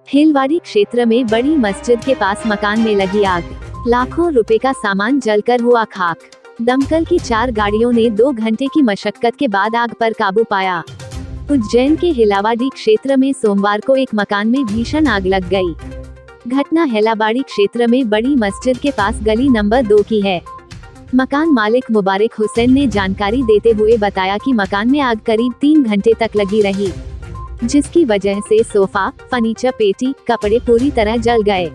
हिलवाड़ी क्षेत्र में बड़ी मस्जिद के पास मकान में लगी आग, लाखों रुपए का सामान जलकर हुआ खाक। दमकल की 4 गाड़ियों ने 2 घंटे की मशक्कत के बाद आग पर काबू पाया। उज्जैन के हिलावाड़ी क्षेत्र में सोमवार को एक मकान में भीषण आग लग गई। घटना हिलावाड़ी क्षेत्र में बड़ी मस्जिद के पास गली नंबर 2 की है। मकान मालिक मुबारक हुसैन ने जानकारी देते हुए बताया कि मकान में आग करीब 3 घंटे तक लगी रही, जिसकी वजह से सोफा, फर्नीचर, पेटी, कपड़े पूरी तरह जल गए।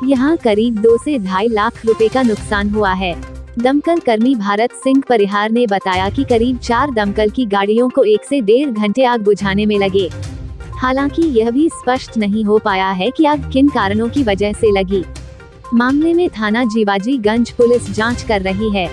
यहां करीब 2 से 2.5 लाख रुपए का नुकसान हुआ है। दमकल कर्मी भारत सिंह परिहार ने बताया कि करीब 4 दमकल की गाड़ियों को 1 से 1.5 घंटे आग बुझाने में लगे। हालांकि यह भी स्पष्ट नहीं हो पाया है कि आग किन कारणों की वजह से लगी। मामले में थाना जीवाजीगंज पुलिस जांच कर रही है।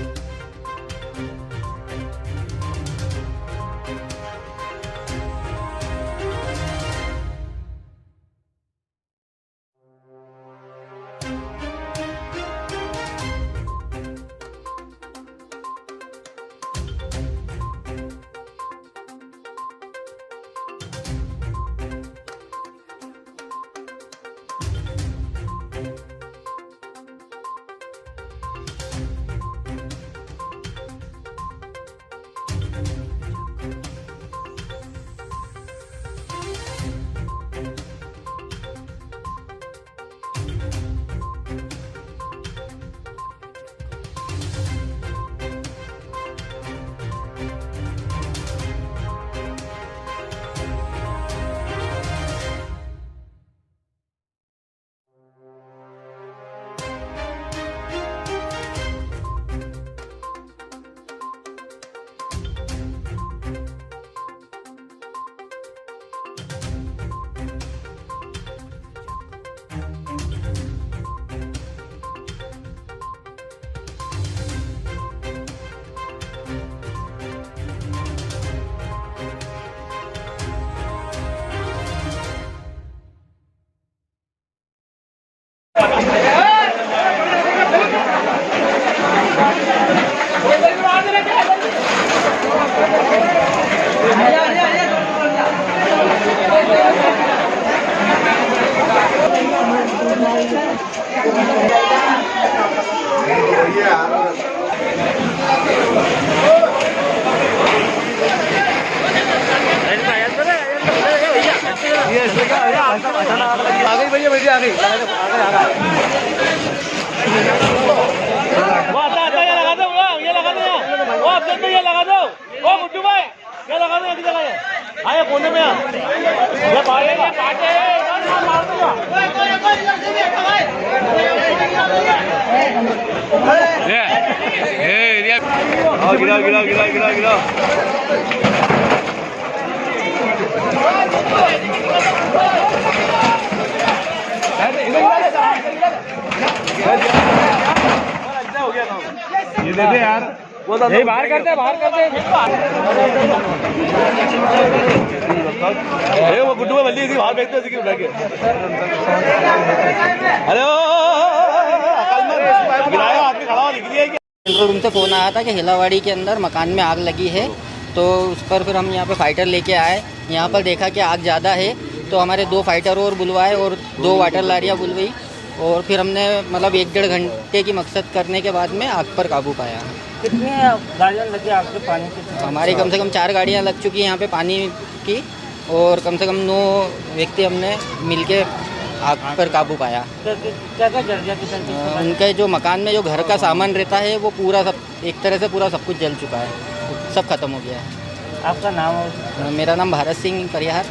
गिरा ये दे दे यार, ये बाहर करते वो गुड्डू में बल्ली बाहर फेंकते उठा के। अरे गिराया आदमी खड़ा हुआ दिख रही है। कंट्रोल रूम से फ़ोन आया था कि हिलावाड़ी के अंदर मकान में आग लगी है, तो उस पर फिर हम यहाँ पे फाइटर लेके आए। यहाँ पर देखा कि आग ज़्यादा है, तो हमारे 2 फाइटर और बुलवाए और 2 वाटर लारियाँ बुलवाई, और फिर हमने मतलब 1-1.5 घंटे की मकसद करने के बाद में आग पर काबू पाया। कितनी गाड़ियाँ लगी आग पे पानी की? हमारी कम से कम 4 गाड़ियाँ लग चुकी हैं यहाँ पे पानी की, और कम से कम 9 व्यक्ति हमने मिलके आग पर काबू पाया। क्या जल गया? उनके जो मकान में जो घर का सामान रहता है वो पूरा सब एक तरह से पूरा सब कुछ जल चुका है, सब खत्म हो गया है। आपका नाम और? मेरा नाम भारत सिंह परिहार।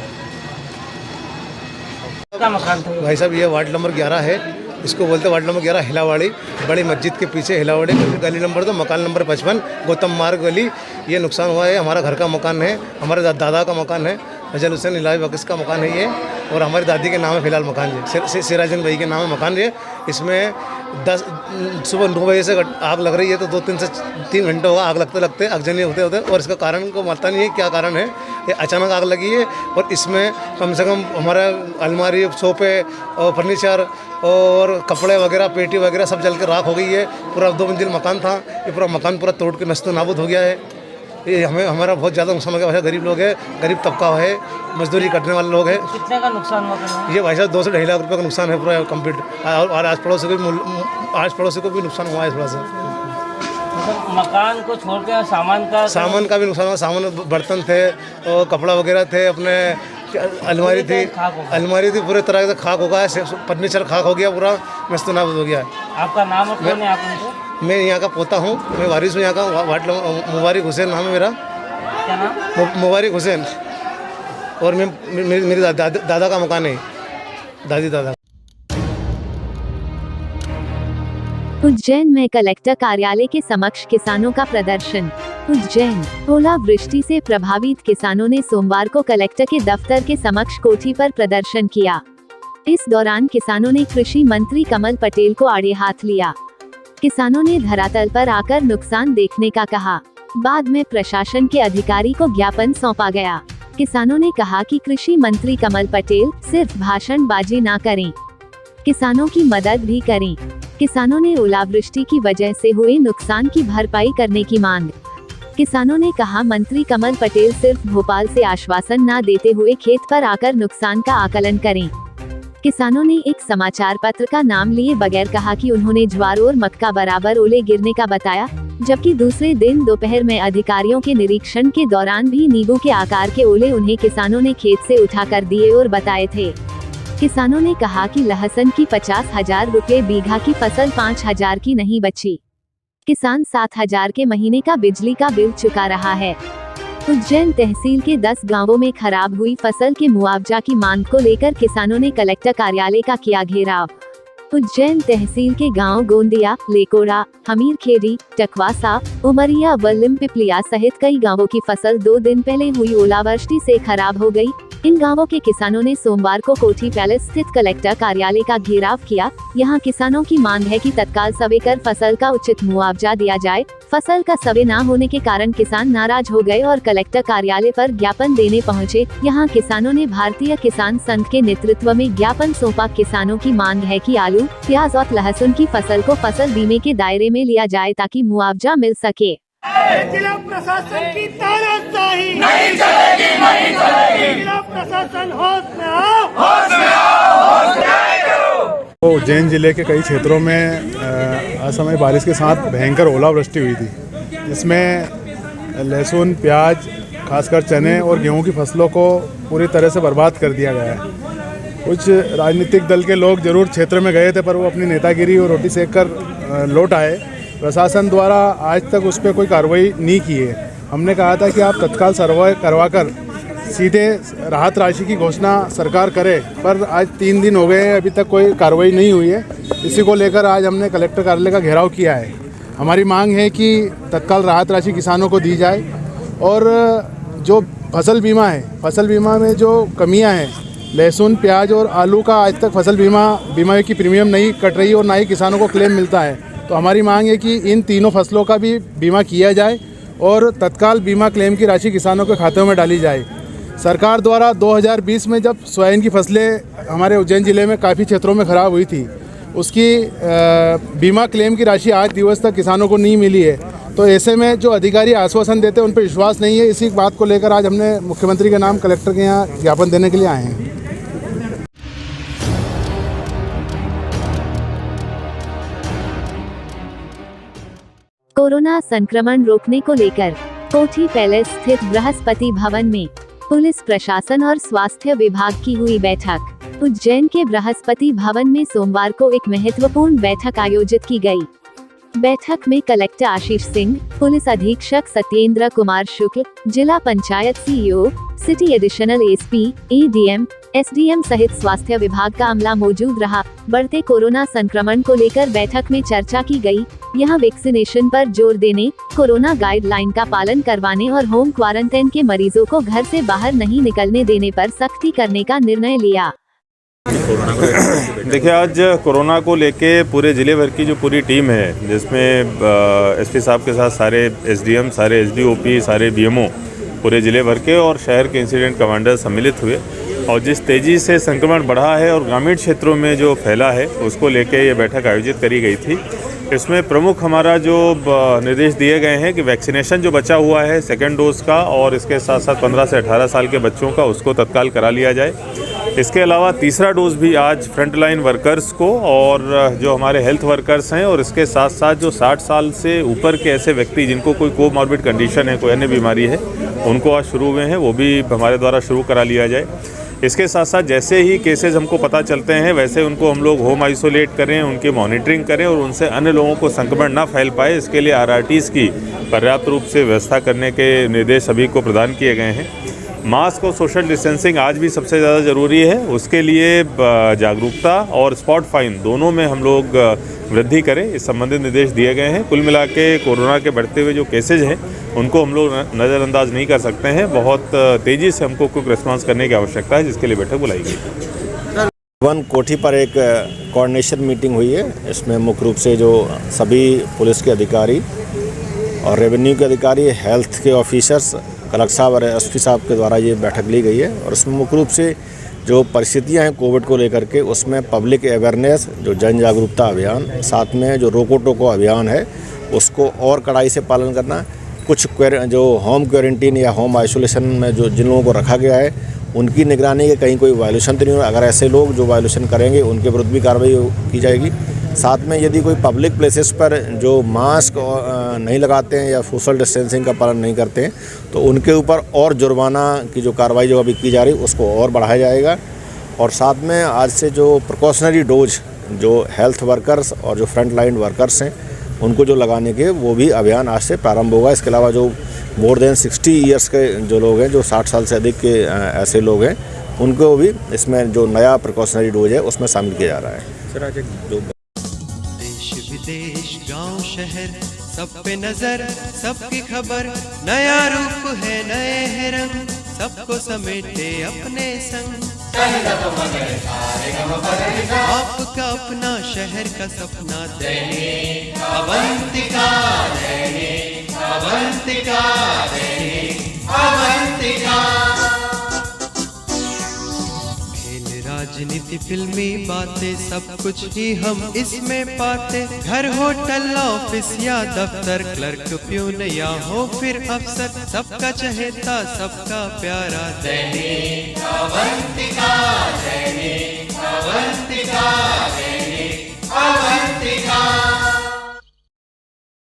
क्या मकान था भाई साहब? ये वार्ड नंबर 11 है, इसको बोलते वार्ड नंबर 11 हिलावाड़ी, बड़ी मस्जिद के पीछे हिलावाड़ी, गली नंबर 2, मकान नंबर 55, गौतम मार्ग गली। ये नुकसान हुआ है। हमारा घर का मकान है, हमारे दादा का मकान है, फजल हुसैन इलाही बख्श का मकान है ये, और हमारी दादी के नाम है फिलहाल मकान ये, सिराजन भाई के नाम है मकान ये। इसमें सुबह 9 बजे से आग लग रही है, तो 2-3 से 3 घंटे होगा आग लगते लगते, आगजनी होते होते, और इसका कारण को मालूम नहीं है क्या कारण है। ये अचानक आग लगी है, और इसमें कम से कम हमारा अलमारी, सोफे और फर्नीचर और कपड़े वगैरह, पेटी वगैरह सब जल के राख हो गई है। पूरा 2 मंजिल मकान था, ये पूरा मकान पूरा तोड़ के नस्तो नाबूद हो गया है। ये हमारा बहुत ज़्यादा नुकसान हो गया। वैसे गरीब लोग हैं, गरीब तबका है, मजदूरी करने वाले लोग हैं। कितने का नुकसान हुआ करना? ये भाई साहब 2 से 2.5 लाख रुपये का नुकसान है पूरा कंप्लीट। और आस पड़ोसी को भी नुकसान हुआ है थोड़ा सा। मतलब मकान को छोड़ के सामान का भी नुकसान हुआ। सामान, बर्तन थे और कपड़ा वगैरह थे, अपने अलमारी थी पूरे तरह से खाक हो गया है। फर्नीचर खाक हो गया, पूरा मस्त नाबूद हो गया है। आपका नाम और कौन है आप उनको? मैं यहाँ का पोता हूँ, मैं वारिस हूँ यहाँ का। मुबारक हुसैन नाम है मेरा। क्या नाम? मुबारक हुसैन। और मेरे दादा का मकान है, दादा। उज्जैन में कलेक्टर कार्यालय के समक्ष किसानों का प्रदर्शन। उज्जैन ओलावृष्टि से प्रभावित किसानों ने सोमवार को कलेक्टर के दफ्तर के समक्ष कोठी पर प्रदर्शन किया। इस दौरान किसानों ने कृषि मंत्री कमल पटेल को आड़े हाथ लिया। किसानों ने धरातल पर आकर नुकसान देखने का कहा। बाद में प्रशासन के अधिकारी को ज्ञापन सौंपा गया। किसानों ने कहा कि कृषि मंत्री कमल पटेल सिर्फ भाषणबाजी ना करें, किसानों की मदद भी करें। किसानों ने ओलावृष्टि की वजह से हुए नुकसान की भरपाई करने की मांग। किसानों ने कहा, मंत्री कमल पटेल सिर्फ भोपाल से आश्वासन न देते हुए खेत पर आकर नुकसान का आकलन करें। किसानों ने एक समाचार पत्र का नाम लिए बगैर कहा कि उन्होंने ज्वार और मक्का बराबर ओले गिरने का बताया, जबकि दूसरे दिन दोपहर में अधिकारियों के निरीक्षण के दौरान भी नींबू के आकार के ओले उन्हें किसानों ने खेत से उठाकर दिए और बताए थे। किसानों ने कहा कि लहसुन की 50,000 रुपये बीघा की फसल 5,000 की नहीं बची। किसान 7,000 के महीने का बिजली का बिल चुका रहा है। उज्जैन तहसील के 10 गांवों में खराब हुई फसल के मुआवजा की मांग को लेकर किसानों ने कलेक्टर कार्यालय का किया घेराव। उज्जैन तहसील के गांव गोंदिया, लेकोड़ा, हमीरखेड़ी, टकवासा, उमरिया व लिमपिपलिया सहित कई गांवों की फसल 2 दिन पहले हुई ओलावृष्टि से खराब हो गई। इन गांवों के किसानों ने सोमवार को कोठी पैलेस स्थित कलेक्टर कार्यालय का घेराव किया। यहां किसानों की मांग है कि तत्काल सर्वे कर फसल का उचित मुआवजा दिया जाए। फसल का सर्वे न होने के कारण किसान नाराज हो गए और कलेक्टर कार्यालय पर ज्ञापन देने पहुंचे। यहां किसानों ने भारतीय किसान संघ के नेतृत्व में ज्ञापन सौंपा। किसानों की मांग है कि आलू, प्याज और लहसुन की फसल को फसल बीमे के दायरे में लिया जाए ताकि मुआवजा मिल सके। जिला प्रशासन की तानाशाही नहीं चलेगी। जिला प्रशासन होश में आओ। तो उज्जैन जिले के कई क्षेत्रों में असमय बारिश के साथ भयंकर ओलावृष्टि हुई थी, जिसमें लहसुन, प्याज, खासकर चने और गेहूं की फसलों को पूरी तरह से बर्बाद कर दिया गया है। कुछ राजनीतिक दल के लोग जरूर क्षेत्र में गए थे, पर वो अपनी नेतागिरी और रोटी सेक कर लौट आए। प्रशासन द्वारा आज तक उस पर कोई कार्रवाई नहीं की है। हमने कहा था कि आप तत्काल सर्वे करवाकर सीधे राहत राशि की घोषणा सरकार करे, पर आज 3 दिन हो गए हैं, अभी तक कोई कार्रवाई नहीं हुई है। इसी को लेकर आज हमने कलेक्टर कार्यालय का घेराव किया है। हमारी मांग है कि तत्काल राहत राशि किसानों को दी जाए और जो फसल बीमा है, फसल बीमा में जो कमियां हैं, लहसुन, प्याज और आलू का आज तक फसल बीमा की प्रीमियम नहीं कट रही और ना ही किसानों को क्लेम मिलता है। तो हमारी मांग है कि इन तीनों फसलों का भी बीमा किया जाए और तत्काल बीमा क्लेम की राशि किसानों के खातों में डाली जाए। सरकार द्वारा 2020 में जब सोयाबीन की फसलें हमारे उज्जैन ज़िले में काफ़ी क्षेत्रों में ख़राब हुई थी, उसकी बीमा क्लेम की राशि आज दिवस तक किसानों को नहीं मिली है। तो ऐसे में जो अधिकारी आश्वासन देते हैं उन पर विश्वास नहीं है। इसी बात को लेकर आज हमने मुख्यमंत्री के नाम कलेक्टर के यहाँ ज्ञापन देने के लिए आए हैं। कोरोना संक्रमण रोकने को लेकर कोठी पैलेस स्थित बृहस्पति भवन में पुलिस प्रशासन और स्वास्थ्य विभाग की हुई बैठक। उज्जैन के बृहस्पति भवन में सोमवार को एक महत्वपूर्ण बैठक आयोजित की गई। बैठक में कलेक्टर आशीष सिंह, पुलिस अधीक्षक सत्येंद्र कुमार शुक्ल, जिला panchayat CEO, city additional SP, ADM, SDM सहित स्वास्थ्य विभाग का अमला मौजूद रहा। बढ़ते कोरोना संक्रमण को लेकर बैठक में चर्चा की गई। यहाँ वैक्सीनेशन पर जोर देने, कोरोना गाइडलाइन का पालन करवाने और होम क्वारंटाइन के मरीजों को घर से बाहर नहीं निकलने देने पर सख्ती करने का निर्णय लिया। देखिए, आज कोरोना को लेके पूरे ज़िले भर की जो पूरी टीम है, जिसमें एसपी साहब के साथ सारे एसडीएम, सारे एसडीओपी, सारे बीएमओ पूरे ज़िले भर के और शहर के इंसिडेंट कमांडर सम्मिलित हुए और जिस तेज़ी से संक्रमण बढ़ा है और ग्रामीण क्षेत्रों में जो फैला है उसको लेके ये बैठक आयोजित करी गई थी। इसमें प्रमुख हमारा जो निर्देश दिए गए हैं कि वैक्सीनेशन जो बचा हुआ है सेकेंड डोज का और इसके साथ साथ 15 से 18 साल के बच्चों का उसको तत्काल करा लिया जाए। इसके अलावा तीसरा डोज भी आज फ्रंटलाइन वर्कर्स को और जो हमारे हेल्थ वर्कर्स हैं और इसके साथ साथ जो 60 साल से ऊपर के ऐसे व्यक्ति जिनको कोई कोमॉर्बिड कंडीशन है, कोई अन्य बीमारी है, उनको आज शुरू हुए हैं, वो भी हमारे द्वारा शुरू करा लिया जाए। इसके साथ साथ जैसे ही केसेस हमको पता चलते हैं वैसे उनको हम लोग होम आइसोलेट करें, उनकी मॉनिटरिंग करें और उनसे अन्य लोगों को संक्रमण ना फैल पाए, इसके लिए RRTs की पर्याप्त रूप से व्यवस्था करने के निर्देश सभी को प्रदान किए गए हैं। मास्क और सोशल डिस्टेंसिंग आज भी सबसे ज़्यादा ज़रूरी है, उसके लिए जागरूकता और स्पॉट फाइन दोनों में हम लोग वृद्धि करें, इस संबंधित निर्देश दिए गए हैं। कुल मिला के कोरोना के बढ़ते हुए जो केसेज हैं उनको हम लोग नज़रअंदाज नहीं कर सकते हैं, बहुत तेज़ी से हमको क्विक रिस्पांस करने की आवश्यकता है, जिसके लिए बैठक बुलाई गई। वन कोठी पर एक कोऑर्डिनेशन मीटिंग हुई है। इसमें मुख्य रूप से जो सभी पुलिस के अधिकारी और रेवेन्यू के अधिकारी, हेल्थ के ऑफिसर्स, कलेक्टर साहब और SP साहब के द्वारा ये बैठक ली गई है और इसमें मुख्य रूप से जो परिस्थितियां हैं कोविड को लेकर के, उसमें पब्लिक अवेयरनेस, जो जन जागरूकता अभियान, साथ में जो रोको टोको अभियान है उसको और कड़ाई से पालन करना, कुछ जो होम क्वारंटीन या होम आइसोलेशन में जो जिन लोगों को रखा गया है उनकी निगरानी के कहीं कोई वायलेशन तो नहीं हो, अगर ऐसे लोग जो वायलेशन करेंगे उनके विरुद्ध भी कार्रवाई की जाएगी। साथ में यदि कोई पब्लिक प्लेसेस पर जो मास्क नहीं लगाते हैं या सोशल डिस्टेंसिंग का पालन नहीं करते हैं तो उनके ऊपर और जुर्माना की जो कार्रवाई जो अभी की जा रही है उसको और बढ़ाया जाएगा। और साथ में आज से जो प्रिकॉशनरी डोज जो हेल्थ वर्कर्स और जो फ्रंट लाइन वर्कर्स हैं उनको जो लगाने के वो भी अभियान आज से प्रारंभ होगा। इसके अलावा जो मोर देन 60 ईयर्स के जो लोग हैं, जो 60 साल से अधिक के ऐसे लोग हैं, उनको भी इसमें जो नया प्रिकॉशनरी डोज है उसमें शामिल किया जा रहा है। सर आज जो देश विदेश गांव शहर सब पे नजर, सबकी खबर, नया रूप है, नए है रंग, सबको समेटे अपने संग। आपका अपना शहर का सपना दैनिक अवंतिका, दैनिक अवंतिका, दैनिक अवंतिका। राजनीति, फिल्मी बातें, सब कुछ ही हम इसमें पाते। घर, होटल, ऑफिस या दफ्तर, क्लर्क, प्यून या हो फिर अफसर, सबका चहेता, सबका प्यारा दैनिक अवंतिका, दैनिक अवंतिका।